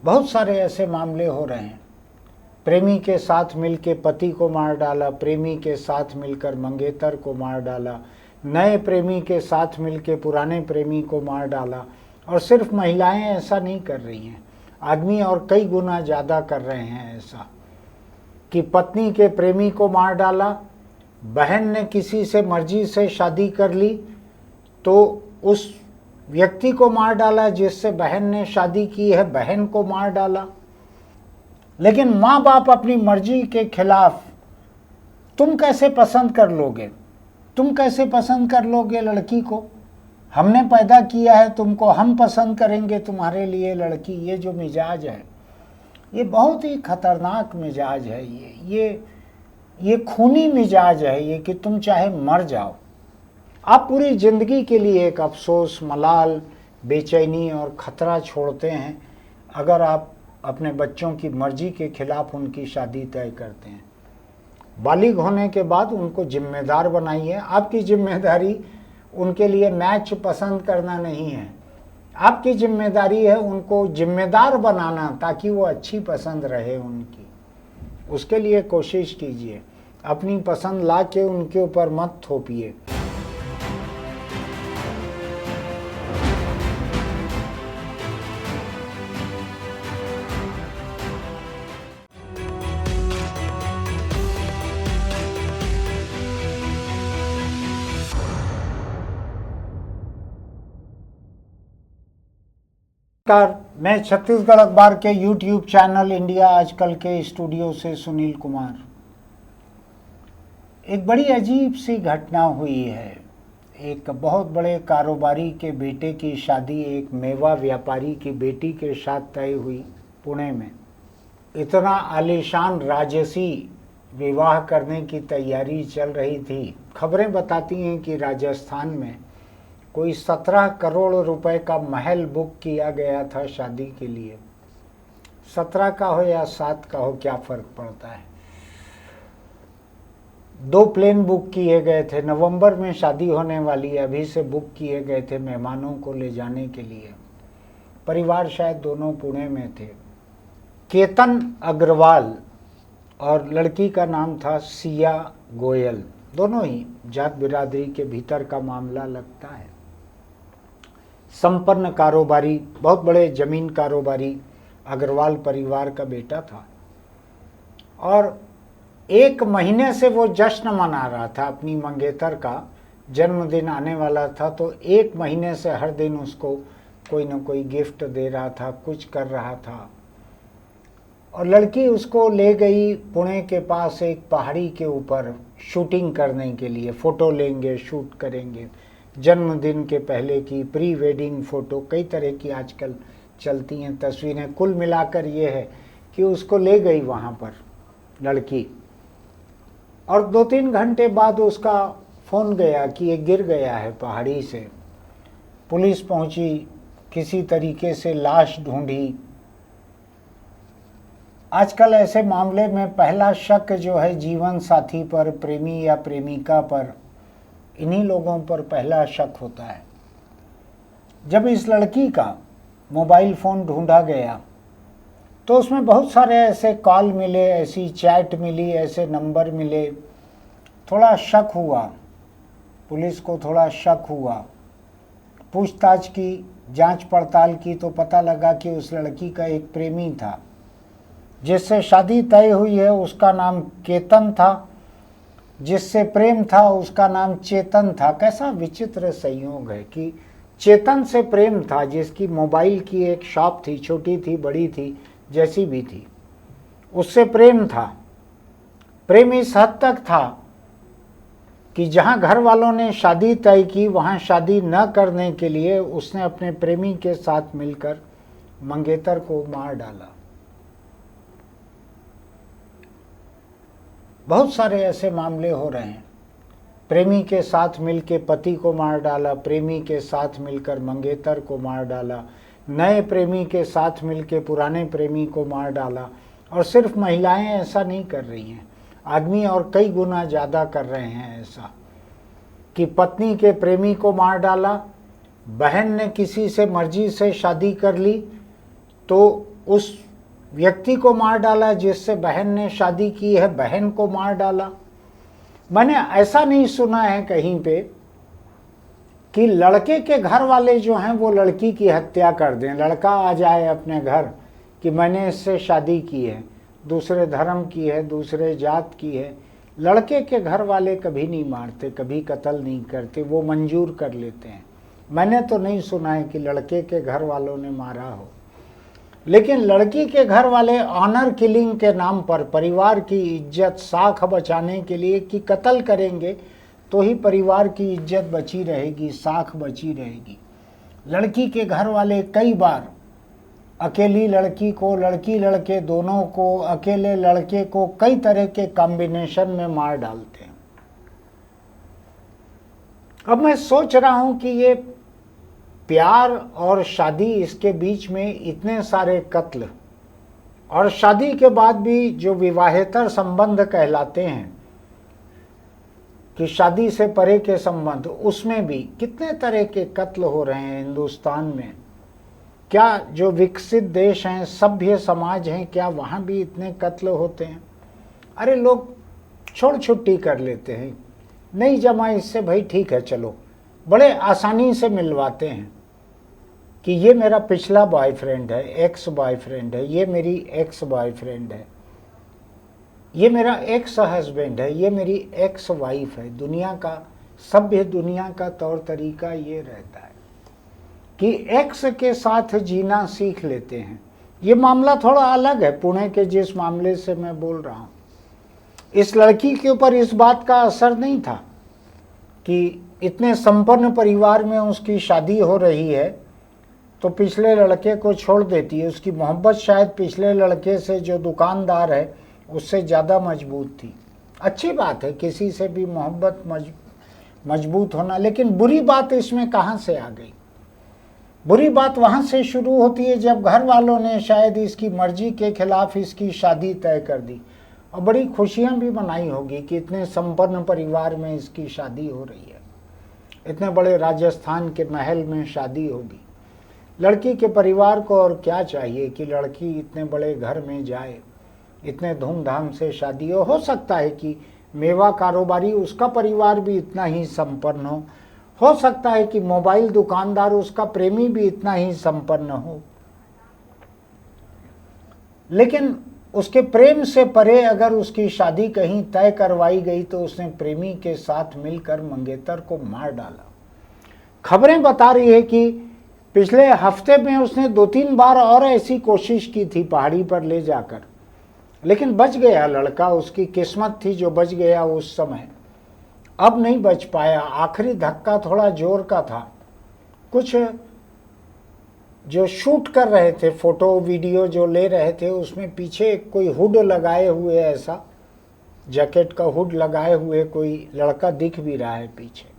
बहुत सारे ऐसे मामले हो रहे हैं। प्रेमी के साथ मिलकर पति को मार डाला, प्रेमी के साथ मिलकर मंगेतर को मार डाला, नए प्रेमी के साथ मिलकर पुराने प्रेमी को मार डाला। और सिर्फ महिलाएं ऐसा नहीं कर रही हैं, आदमी और कई गुना ज़्यादा कर रहे हैं ऐसा कि पत्नी के प्रेमी को मार डाला, बहन ने किसी से मर्जी से शादी कर ली तो उस व्यक्ति को मार डाला जिससे बहन ने शादी की है, बहन को मार डाला। लेकिन माँ बाप अपनी मर्जी के खिलाफ, तुम कैसे पसंद कर लोगे? तुम कैसे पसंद कर लोगे लड़की को? हमने पैदा किया है तुमको, हम पसंद करेंगे तुम्हारे लिए लड़की। ये जो मिजाज है ये बहुत ही खतरनाक मिजाज है। ये खूनी मिजाज है ये कि तुम चाहे मर जाओ, आप पूरी ज़िंदगी के लिए एक अफसोस, मलाल, बेचैनी और ख़तरा छोड़ते हैं अगर आप अपने बच्चों की मर्जी के खिलाफ उनकी शादी तय करते हैं। बालिग होने के बाद उनको जिम्मेदार बनाइए। आपकी जिम्मेदारी उनके लिए मैच पसंद करना नहीं है, आपकी जिम्मेदारी है उनको जिम्मेदार बनाना ताकि वो अच्छी पसंद रहे उनकी। उसके लिए कोशिश कीजिए, अपनी पसंद ला के उनके ऊपर मत थोपिए। नमस्कार, मैं छत्तीसगढ़ अखबार के YouTube चैनल इंडिया आजकल के स्टूडियो से सुनील कुमार। एक बड़ी अजीब सी घटना हुई है। एक बहुत बड़े कारोबारी के बेटे की शादी एक मेवा व्यापारी की बेटी के साथ तय हुई पुणे में। इतना आलीशान राजसी विवाह करने की तैयारी चल रही थी। खबरें बताती हैं कि राजस्थान में कोई 17 करोड़ रुपए का महल बुक किया गया था शादी के लिए। 17 का हो या 7 का हो, क्या फर्क पड़ता है। 2 प्लेन बुक किए गए थे, नवंबर में शादी होने वाली है, अभी से बुक किए गए थे मेहमानों को ले जाने के लिए। परिवार शायद दोनों पुणे में थे। केतन अग्रवाल और लड़की का नाम था सिया गोयल। दोनों ही जात बिरादरी के भीतर का मामला लगता है। संपन्न कारोबारी, बहुत बड़े जमीन कारोबारी अग्रवाल परिवार का बेटा था और 1 महीने से वो जश्न मना रहा था। अपनी मंगेतर का जन्मदिन आने वाला था तो 1 महीने से हर दिन उसको कोई न कोई गिफ्ट दे रहा था, कुछ कर रहा था। और लड़की उसको ले गई पुणे के पास एक पहाड़ी के ऊपर शूटिंग करने के लिए। फ़ोटो लेंगे, शूट करेंगे, जन्मदिन के पहले की प्री वेडिंग फ़ोटो, कई तरह की आजकल चलती हैं तस्वीरें। कुल मिलाकर ये है कि उसको ले गई वहाँ पर लड़की और 2-3 घंटे बाद उसका फ़ोन गया कि ये गिर गया है पहाड़ी से। पुलिस पहुँची, किसी तरीके से लाश ढूंढी। आजकल ऐसे मामले में पहला शक जो है जीवन साथी पर, प्रेमी या प्रेमिका पर, इन्हीं लोगों पर पहला शक होता है। जब इस लड़की का मोबाइल फ़ोन ढूंढा गया तो उसमें बहुत सारे ऐसे कॉल मिले, ऐसी चैट मिली, ऐसे नंबर मिले। थोड़ा शक हुआ, पुलिस को थोड़ा शक हुआ। पूछताछ की, जांच पड़ताल की तो पता लगा कि उस लड़की का एक प्रेमी था जिससे शादी तय हुई है। उसका नाम केतन था, जिससे प्रेम था उसका नाम चेतन था। कैसा विचित्र संयोग है कि चेतन से प्रेम था, जिसकी मोबाइल की एक शॉप थी, छोटी थी बड़ी थी जैसी भी थी, उससे प्रेम था। प्रेम इस हद तक था कि जहां घर वालों ने शादी तय की वहां शादी न करने के लिए उसने अपने प्रेमी के साथ मिलकर मंगेतर को मार डाला। बहुत सारे ऐसे मामले हो रहे हैं। प्रेमी के साथ मिलकर पति को मार डाला, प्रेमी के साथ मिलकर मंगेतर को मार डाला, नए प्रेमी के साथ मिलकर पुराने प्रेमी को मार डाला। और सिर्फ महिलाएं ऐसा नहीं कर रही हैं, आदमी और कई गुना ज़्यादा कर रहे हैं ऐसा कि पत्नी के प्रेमी को मार डाला, बहन ने किसी से मर्जी से शादी कर ली तो उस व्यक्ति को मार डाला जिससे बहन ने शादी की है, बहन को मार डाला। मैंने ऐसा नहीं सुना है कहीं पे कि लड़के के घर वाले जो हैं वो लड़की की हत्या कर दें। लड़का आ जाए अपने घर कि मैंने इससे शादी की है, दूसरे धर्म की है, दूसरे जात की है, लड़के के घर वाले कभी नहीं मारते, कभी कत्ल नहीं करते, वो मंजूर कर लेते हैं। मैंने तो नहीं सुना है कि लड़के के घर वालों ने मारा हो। लेकिन लड़की के घर वाले ऑनर किलिंग के नाम पर परिवार की इज्जत साख बचाने के लिए कि कत्ल करेंगे तो ही परिवार की इज्जत बची रहेगी, साख बची रहेगी। लड़की के घर वाले कई बार अकेली लड़की को, लड़की लड़के दोनों को, अकेले लड़के को कई तरह के कॉम्बिनेशन में मार डालते हैं। अब मैं सोच रहा हूं कि ये प्यार और शादी, इसके बीच में इतने सारे कत्ल, और शादी के बाद भी जो विवाहेतर संबंध कहलाते हैं कि शादी से परे के संबंध, उसमें भी कितने तरह के कत्ल हो रहे हैं हिंदुस्तान में। क्या जो विकसित देश हैं, सभ्य समाज हैं, क्या वहाँ भी इतने कत्ल होते हैं? अरे लोग छोड़ छुट्टी कर लेते हैं, नहीं जमा इससे, भाई ठीक है चलो, बड़े आसानी से मिलवाते हैं कि ये मेरा पिछला बॉयफ्रेंड है, एक्स बॉयफ्रेंड है, ये मेरी एक्स बॉयफ्रेंड है, ये मेरा एक्स हस्बैंड है, ये मेरी एक्स वाइफ है। दुनिया का, सभ्य दुनिया का तौर तरीका ये रहता है कि एक्स के साथ जीना सीख लेते हैं। ये मामला थोड़ा अलग है पुणे के जिस मामले से मैं बोल रहा हूँ। इस लड़की के ऊपर इस बात का असर नहीं था कि इतने संपन्न परिवार में उसकी शादी हो रही है तो पिछले लड़के को छोड़ देती है। उसकी मोहब्बत शायद पिछले लड़के से, जो दुकानदार है, उससे ज़्यादा मजबूत थी। अच्छी बात है किसी से भी मोहब्बत मजबूत होना, लेकिन बुरी बात इसमें कहाँ से आ गई? बुरी बात वहाँ से शुरू होती है जब घर वालों ने शायद इसकी मर्जी के खिलाफ इसकी शादी तय कर दी, और बड़ी खुशियाँ भी मनाई होगी कि इतने संपन्न परिवार में इसकी शादी हो रही है, इतने बड़े राजस्थान के महल में शादी होगी। लड़की के परिवार को और क्या चाहिए कि लड़की इतने बड़े घर में जाए, इतने धूमधाम से शादी हो सकता है कि मेवा कारोबारी उसका परिवार भी इतना ही संपन्न हो सकता है कि मोबाइल दुकानदार उसका प्रेमी भी इतना ही संपन्न हो, लेकिन उसके प्रेम से परे अगर उसकी शादी कहीं तय करवाई गई तो उसने प्रेमी के साथ मिलकर मंगेतर को मार डाला। खबरें बता रही है कि पिछले हफ्ते में उसने 2-3 बार और ऐसी कोशिश की थी पहाड़ी पर ले जाकर, लेकिन बच गया लड़का। उसकी किस्मत थी जो बच गया उस समय, अब नहीं बच पाया। आखिरी धक्का थोड़ा जोर का था। कुछ जो शूट कर रहे थे, फोटो वीडियो जो ले रहे थे, उसमें पीछे कोई हुड लगाए हुए, ऐसा जैकेट का हुड लगाए हुए कोई लड़का दिख भी रहा है पीछे।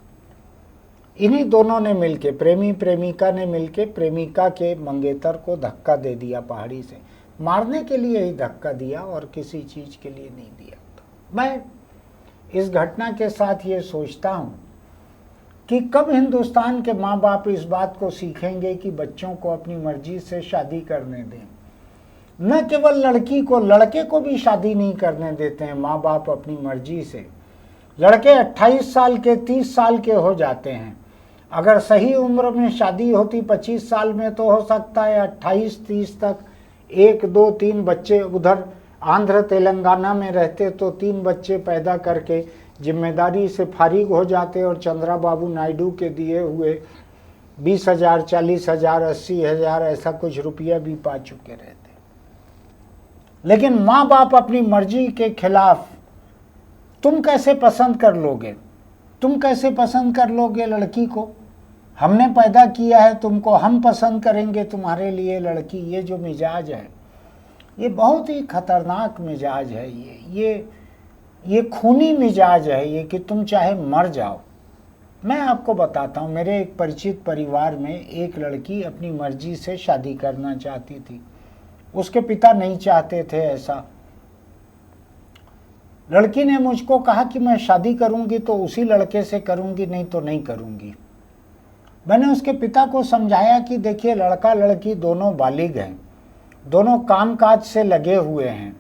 इन्हीं दोनों ने मिलके, प्रेमी प्रेमिका ने मिलके प्रेमिका के मंगेतर को धक्का दे दिया पहाड़ी से। मारने के लिए ही धक्का दिया और किसी चीज के लिए नहीं दिया। मैं इस घटना के साथ ये सोचता हूँ कि कब हिंदुस्तान के माँ बाप इस बात को सीखेंगे कि बच्चों को अपनी मर्जी से शादी करने दें। न केवल लड़की को, लड़के को भी शादी नहीं करने देते हैं माँ बाप अपनी मर्जी से। लड़के 28 साल के, 30 साल के हो जाते हैं। अगर सही उम्र में शादी होती 25 साल में तो हो सकता है 28-30 तक 1, 2, 3 बच्चे, उधर आंध्र तेलंगाना में रहते तो 3 बच्चे पैदा करके जिम्मेदारी से फारिग हो जाते और चंद्रबाबू नायडू के दिए हुए 20,000, 40,000, 80,000 ऐसा कुछ रुपया भी पा चुके रहते। लेकिन माँ बाप अपनी मर्जी के खिलाफ, तुम कैसे पसंद कर लोगे? तुम कैसे पसंद कर लोगे लड़की को? हमने पैदा किया है तुमको, हम पसंद करेंगे तुम्हारे लिए लड़की। ये जो मिजाज है, ये बहुत ही खतरनाक मिजाज है। ये खूनी मिजाज है ये, कि तुम चाहे मर जाओ। मैं आपको बताता हूँ, मेरे एक परिचित परिवार में एक लड़की अपनी मर्जी से शादी करना चाहती थी। उसके पिता नहीं चाहते थे ऐसा। लड़की ने मुझको कहा कि मैं शादी करूंगी तो उसी लड़के से करूंगी, नहीं तो नहीं करूंगी। मैंने उसके पिता को समझाया कि देखिए, लड़का लड़की दोनों बालिग हैं, दोनों कामकाज से लगे हुए हैं।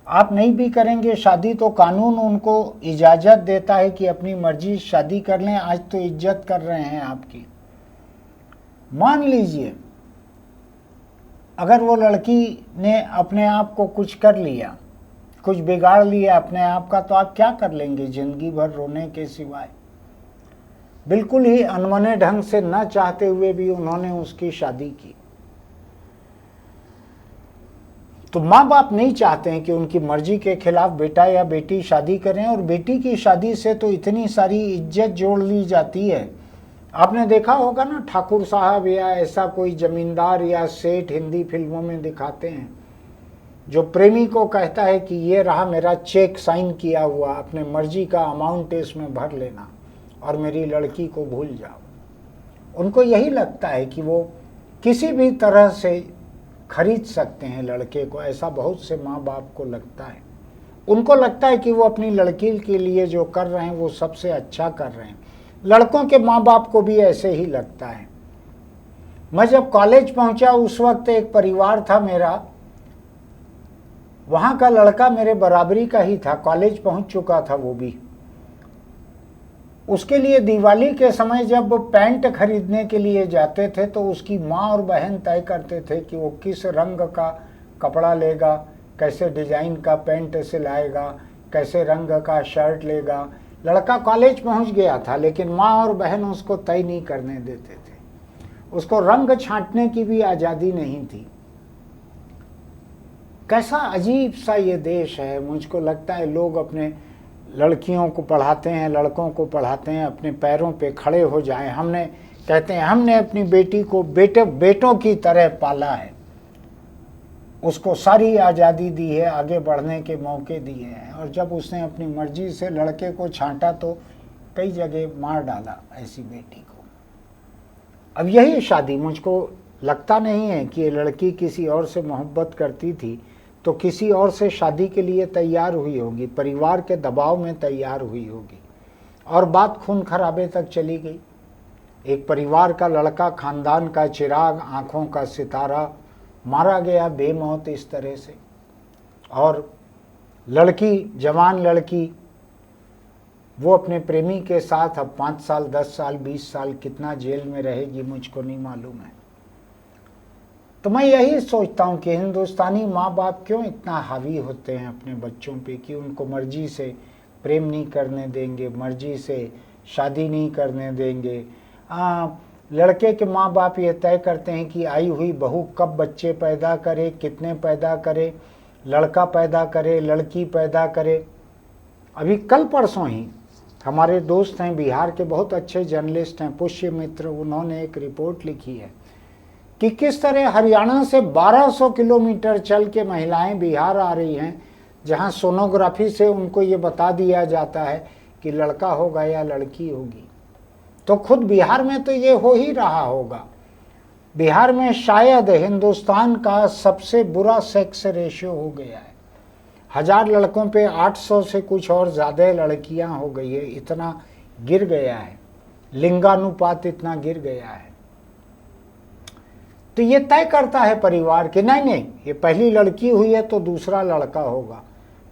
आप नहीं भी करेंगे शादी तो कानून उनको इजाज़त देता है कि अपनी मर्जी शादी कर लें। आज तो इज्जत कर रहे हैं आपकी। मान लीजिए अगर वो लड़की ने अपने आप को कुछ कर लिया, कुछ बिगाड़ लिया अपने आप का, तो आप क्या कर लेंगे जिंदगी भर रोने के सिवाय। बिल्कुल ही अनमने ढंग से न चाहते हुए भी उन्होंने उसकी शादी की। तो माँ बाप नहीं चाहते हैं कि उनकी मर्जी के खिलाफ बेटा या बेटी शादी करें, और बेटी की शादी से तो इतनी सारी इज्जत जोड़ ली जाती है। आपने देखा होगा ना, ठाकुर साहब या ऐसा कोई जमींदार या सेठ हिंदी फिल्मों में दिखाते हैं, जो प्रेमी को कहता है कि ये रहा मेरा चेक साइन किया हुआ, अपने मर्जी का अमाउंट इसमें भर लेना और मेरी लड़की को भूल जाओ। उनको यही लगता है कि वो किसी भी तरह से खरीद सकते हैं लड़के को। ऐसा बहुत से माँ बाप को लगता है। उनको लगता है कि वो अपनी लड़की के लिए जो कर रहे हैं वो सबसे अच्छा कर रहे हैं। लड़कों के माँ बाप को भी ऐसे ही लगता है। मैं जब कॉलेज पहुंचा उस वक्त एक परिवार था मेरा, वहां का लड़का मेरे बराबरी का ही था, कॉलेज पहुंच चुका था वो भी। उसके लिए दिवाली के समय जब पैंट खरीदने के लिए जाते थे तो उसकी माँ और बहन तय करते थे कि वो किस रंग का कपड़ा लेगा, कैसे डिजाइन का पैंट सिलाएगा, कैसे रंग का शर्ट लेगा। लड़का कॉलेज पहुंच गया था लेकिन माँ और बहन उसको तय नहीं करने देते थे। उसको रंग छांटने की भी आज़ादी नहीं थी। कैसा अजीब सा ये देश है। मुझको लगता है लोग अपने लड़कियों को पढ़ाते हैं, लड़कों को पढ़ाते हैं, अपने पैरों पे खड़े हो जाएं। कहते हैं हमने अपनी बेटी को बेटों की तरह पाला है, उसको सारी आज़ादी दी है, आगे बढ़ने के मौके दिए हैं, और जब उसने अपनी मर्जी से लड़के को छांटा तो कई जगह मार डाला ऐसी बेटी को। अब यही शादी, मुझको लगता नहीं है कि ये लड़की किसी और से मोहब्बत करती थी तो किसी और से शादी के लिए तैयार हुई होगी, परिवार के दबाव में तैयार हुई होगी, और बात खून खराबे तक चली गई। एक परिवार का लड़का, खानदान का चिराग, आंखों का सितारा मारा गया बेमौत इस तरह से। और लड़की, जवान लड़की, वो अपने प्रेमी के साथ अब 5 साल, 10 साल, 20 साल कितना जेल में रहेगी मुझको नहीं मालूम है। तो मैं यही सोचता हूँ कि हिंदुस्तानी माँ बाप क्यों इतना हावी होते हैं अपने बच्चों पे, कि उनको मर्जी से प्रेम नहीं करने देंगे, मर्जी से शादी नहीं करने देंगे। लड़के के माँ बाप ये तय करते हैं कि आई हुई बहू कब बच्चे पैदा करे, कितने पैदा करे, लड़का पैदा करे, लड़की पैदा करे। अभी कल परसों ही हमारे दोस्त हैं, बिहार के बहुत अच्छे जर्नलिस्ट हैं, पुष्य मित्र, उन्होंने एक रिपोर्ट लिखी है कि किस तरह हरियाणा से 1200 किलोमीटर चल के महिलाएं बिहार आ रही हैं, जहां सोनोग्राफी से उनको ये बता दिया जाता है कि लड़का होगा या लड़की होगी। तो खुद बिहार में तो ये हो ही रहा होगा। बिहार में शायद हिंदुस्तान का सबसे बुरा सेक्स रेशियो हो गया है। 1000 लड़कों पे 800 से कुछ और ज़्यादा लड़कियां हो गई है। इतना गिर गया है, लिंगानुपात इतना गिर गया है। तो ये तय करता है परिवार कि नहीं, ये पहली लड़की हुई है तो दूसरा लड़का होगा,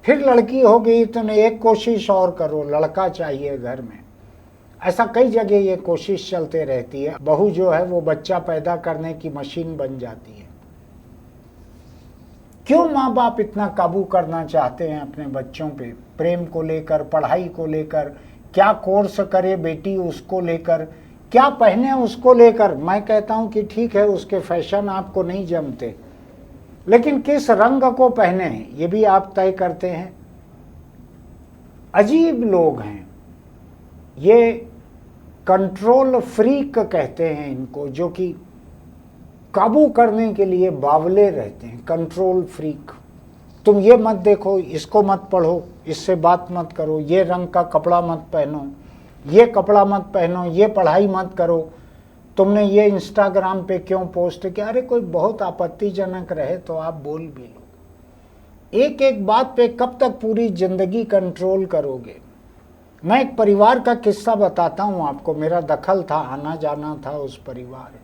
फिर लड़की हो गई तो एक कोशिश और करो, लड़का चाहिए घर में। ऐसा कई जगह ये कोशिश चलते रहती है। बहू जो है वो बच्चा पैदा करने की मशीन बन जाती है। क्यों माँ बाप इतना काबू करना चाहते हैं अपने बच्चों पे, प्रेम को लेकर, पढ़ाई को लेकर, क्या कोर्स करे बेटी उसको लेकर, क्या पहने उसको लेकर। मैं कहता हूं कि ठीक है उसके फैशन आपको नहीं जमते, लेकिन किस रंग को पहने ये भी आप तय करते हैं। अजीब लोग हैं ये, कंट्रोल फ्रीक कहते हैं इनको, जो कि काबू करने के लिए बावले रहते हैं। Control freak. तुम ये मत देखो, इसको मत पढ़ो, इससे बात मत करो, ये रंग का कपड़ा मत पहनो, ये कपड़ा मत पहनो, ये पढ़ाई मत करो, तुमने ये इंस्टाग्राम पे क्यों पोस्ट किया। अरे कोई बहुत आपत्तिजनक रहे तो आप बोल भी लो। एक एक बात पे कब तक पूरी जिंदगी कंट्रोल करोगे। मैं एक परिवार का किस्सा बताता हूं आपको, मेरा दखल था, आना जाना था उस परिवार में।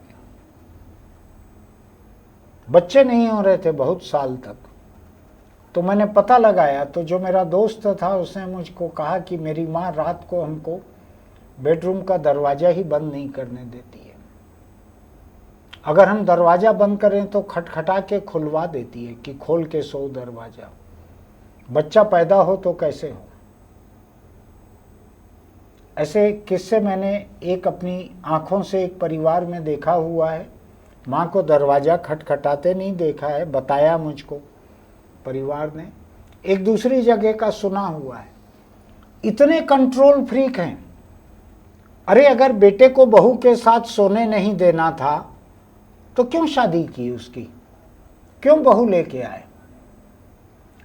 बच्चे नहीं हो रहे थे बहुत साल तक। तो मैंने पता लगाया, तो जो मेरा दोस्त था उसने मुझको कहा कि मेरी माँ रात को हमको बेडरूम का दरवाज़ा ही बंद नहीं करने देती है, अगर हम दरवाज़ा बंद करें तो खटखटा के खुलवा देती है कि खोल के सो दरवाज़ा। बच्चा पैदा हो तो कैसे हो। ऐसे किस्से मैंने एक अपनी आंखों से एक परिवार में देखा हुआ है। माँ को दरवाज़ा खटखटाते नहीं देखा है, बताया मुझको परिवार ने। एक दूसरी जगह का सुना हुआ है। इतने कंट्रोल फ्रीक हैं। अरे अगर बेटे को बहू के साथ सोने नहीं देना था तो क्यों शादी की उसकी, क्यों बहू लेके आए।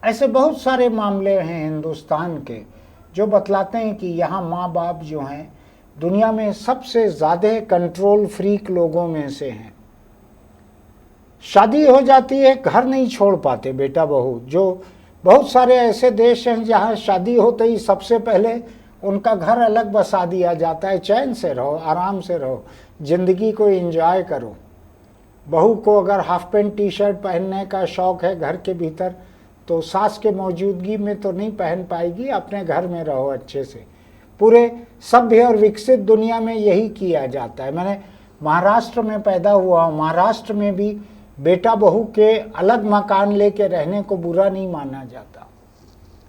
ऐसे बहुत सारे मामले हैं हिंदुस्तान के जो बतलाते हैं कि यहाँ माँ बाप जो हैं दुनिया में सबसे ज़्यादा कंट्रोल फ्रीक लोगों में से हैं। शादी हो जाती है, घर नहीं छोड़ पाते बेटा बहू। जो बहुत सारे ऐसे देश हैं जहाँ शादी होते ही सबसे पहले उनका घर अलग बसा दिया जाता है। चैन से रहो, आराम से रहो, ज़िंदगी को एंजॉय करो। बहू को अगर हाफ पैंट टी शर्ट पहनने का शौक़ है घर के भीतर तो सास के मौजूदगी में तो नहीं पहन पाएगी, अपने घर में रहो अच्छे से। पूरे सभ्य और विकसित दुनिया में यही किया जाता है। मैंने महाराष्ट्र में पैदा हुआ हूँ, महाराष्ट्र में भी बेटा बहू के अलग मकान लेके रहने को बुरा नहीं माना जाता।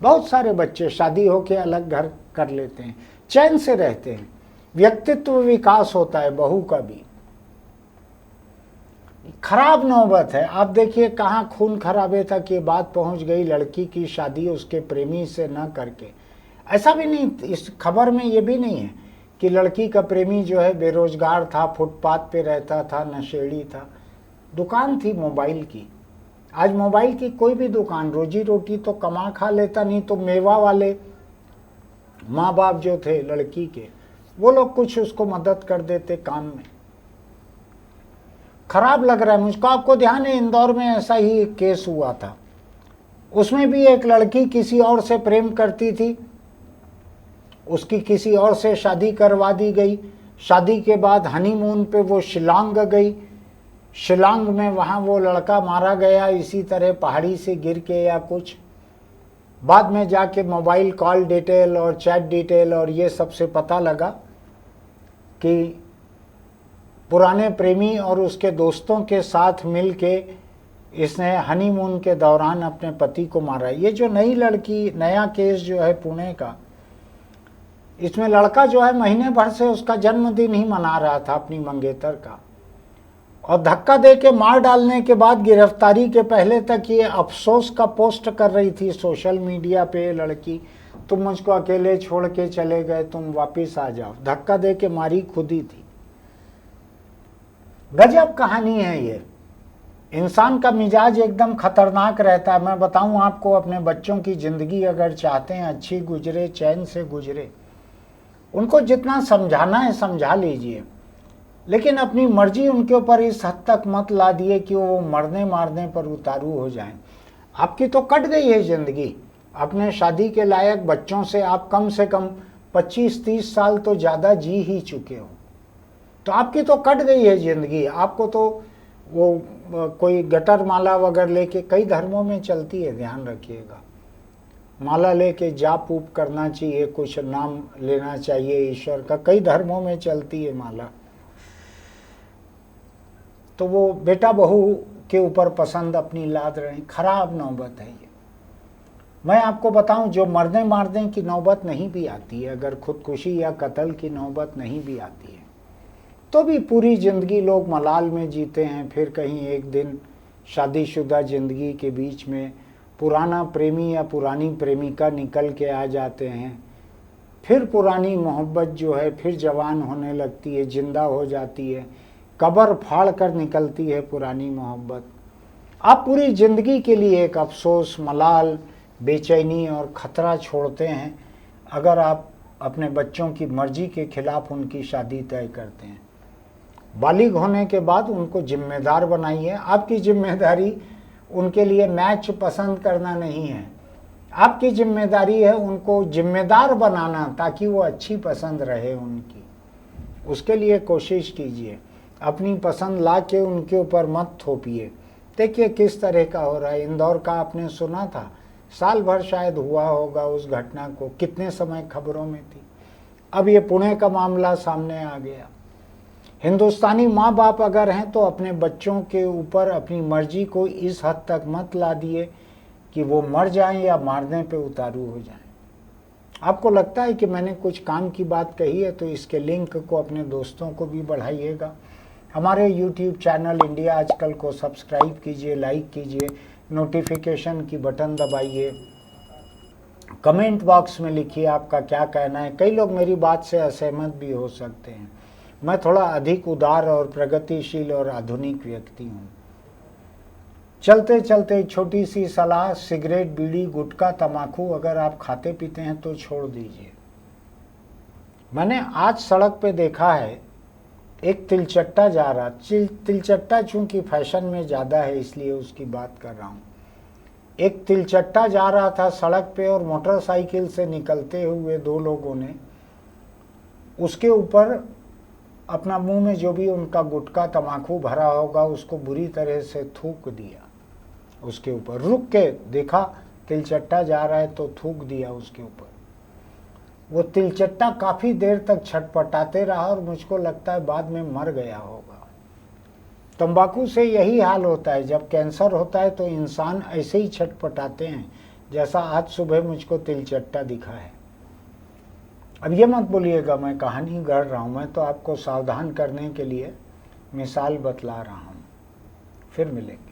बहुत सारे बच्चे शादी होके अलग घर कर लेते हैं, चैन से रहते हैं, व्यक्तित्व विकास होता है बहू का भी। खराब नौबत है। आप देखिए कहाँ खून खराबे तक ये बात पहुंच गई, लड़की की शादी उसके प्रेमी से न करके। ऐसा भी नहीं, इस खबर में ये भी नहीं है कि लड़की का प्रेमी जो है बेरोजगार था, फुटपाथ पे रहता था, नशेड़ी था। दुकान थी मोबाइल की। आज मोबाइल की कोई भी दुकान, रोजी रोटी तो कमा खा लेता, नहीं तो मेवा वाले माँ बाप जो थे लड़की के, वो लोग कुछ उसको मदद कर देते काम में। खराब लग रहा है मुझको। आपको ध्यान है इंदौर में ऐसा ही एक केस हुआ था। उसमें भी एक लड़की किसी और से प्रेम करती थी, उसकी किसी और से शादी करवा दी गई। शादी के बाद हनीमून पे वो शिलांग गई। शिलांग में वहाँ वो लड़का मारा गया इसी तरह पहाड़ी से गिर के या कुछ। बाद में जाके मोबाइल कॉल डिटेल और चैट डिटेल और ये सब से पता लगा कि पुराने प्रेमी और उसके दोस्तों के साथ मिलके इसने हनीमून के दौरान अपने पति को मारा। ये जो नई लड़की, नया केस जो है पुणे का, इसमें लड़का जो है महीने भर से उसका जन्मदिन ही मना रहा था अपनी मंगेतर का, और धक्का दे के मार डालने के बाद गिरफ्तारी के पहले तक ये अफसोस का पोस्ट कर रही थी सोशल मीडिया पे, लड़की तुम मुझको अकेले छोड़ के चले गए, तुम वापिस आ जाओ। धक्का दे के मारी खुद ही थी। गजब कहानी है ये। इंसान का मिजाज एकदम खतरनाक रहता है। मैं बताऊं आपको, अपने बच्चों की ज़िंदगी अगर चाहते हैं अच्छी गुजरे, चैन से गुजरे, उनको जितना समझाना है समझा लीजिए, लेकिन अपनी मर्जी उनके ऊपर इस हद तक मत ला दिए कि वो मरने मारने पर उतारू हो जाएं। आपकी तो कट गई है ज़िंदगी। अपने शादी के लायक बच्चों से आप कम से कम 25-30 साल तो ज़्यादा जी ही चुके हो, तो आपकी तो कट गई है ज़िंदगी। आपको तो वो कोई गटर माला वगैरह लेके, कई धर्मों में चलती है, ध्यान रखिएगा, माला लेके जाप उप करना चाहिए, कुछ नाम लेना चाहिए ईश्वर का, कई धर्मों में चलती है माला। तो वो बेटा बहू के ऊपर पसंद अपनी लाद रहे हैं। खराब नौबत है ये। मैं आपको बताऊं, जो मरने मारने की नौबत नहीं भी आती है, अगर खुदकुशी या कत्ल की नौबत नहीं भी आती है, तो भी पूरी ज़िंदगी लोग मलाल में जीते हैं। फिर कहीं एक दिन शादीशुदा ज़िंदगी के बीच में पुराना प्रेमी या पुरानी प्रेमिका निकल के आ जाते हैं। फिर पुरानी मोहब्बत जो है फिर जवान होने लगती है, जिंदा हो जाती है, कब्र फाड़ कर निकलती है पुरानी मोहब्बत। आप पूरी ज़िंदगी के लिए एक अफसोस, मलाल, बेचैनी और ख़तरा छोड़ते हैं अगर आप अपने बच्चों की मर्जी के खिलाफ उनकी शादी तय करते हैं। बालिग होने के बाद उनको जिम्मेदार बनाइए। आपकी जिम्मेदारी उनके लिए मैच पसंद करना नहीं है, आपकी जिम्मेदारी है उनको जिम्मेदार बनाना ताकि वो अच्छी पसंद रहे उनकी। उसके लिए कोशिश कीजिए, अपनी पसंद ला के उनके ऊपर मत थोपिए, देखिए किस तरह का हो रहा है। इंदौर का आपने सुना था, साल भर शायद हुआ होगा उस घटना को, कितने समय खबरों में थी। अब ये पुणे का मामला सामने आ गया। हिंदुस्तानी माँ बाप अगर हैं तो अपने बच्चों के ऊपर अपनी मर्जी को इस हद तक मत ला दिए कि वो मर जाएं या मारने पे उतारू हो जाएं। आपको लगता है कि मैंने कुछ काम की बात कही है तो इसके लिंक को अपने दोस्तों को भी बढ़ाइएगा। हमारे YouTube चैनल इंडिया आजकल को सब्सक्राइब कीजिए, लाइक कीजिए, नोटिफिकेशन की बटन दबाइए, कमेंट बॉक्स में लिखिए आपका क्या कहना है। कई लोग मेरी बात से असहमत भी हो सकते हैं। मैं थोड़ा अधिक उदार और प्रगतिशील और आधुनिक व्यक्ति हूँ। चलते चलते छोटी सी सलाह, सिगरेट, बीड़ी, गुटखा, तम्बाकू अगर आप खाते पीते हैं तो छोड़ दीजिए। मैंने आज सड़क पे देखा है, एक तिलचट्टा जा रहा, तिलचट्टा चूंकि फैशन में ज़्यादा है इसलिए उसकी बात कर रहा हूँ। एक तिलचट्टा जा रहा था सड़क पे और मोटरसाइकिल से निकलते हुए दो लोगों ने उसके ऊपर अपना मुंह में जो भी उनका गुटखा तम्बाकू भरा होगा उसको बुरी तरह से थूक दिया। उसके ऊपर रुक के देखा तिलचट्टा जा रहा है तो थूक दिया उसके ऊपर। वो तिलचट्टा काफ़ी देर तक छटपटाते रहा और मुझको लगता है बाद में मर गया होगा। तंबाकू से यही हाल होता है, जब कैंसर होता है तो इंसान ऐसे ही छटपटाते हैं जैसा आज सुबह मुझको तिलचट्टा दिखा है। अब ये मत बोलिएगा मैं कहानी गढ़ रहा हूँ, मैं तो आपको सावधान करने के लिए मिसाल बतला रहा हूँ। फिर मिलेंगे।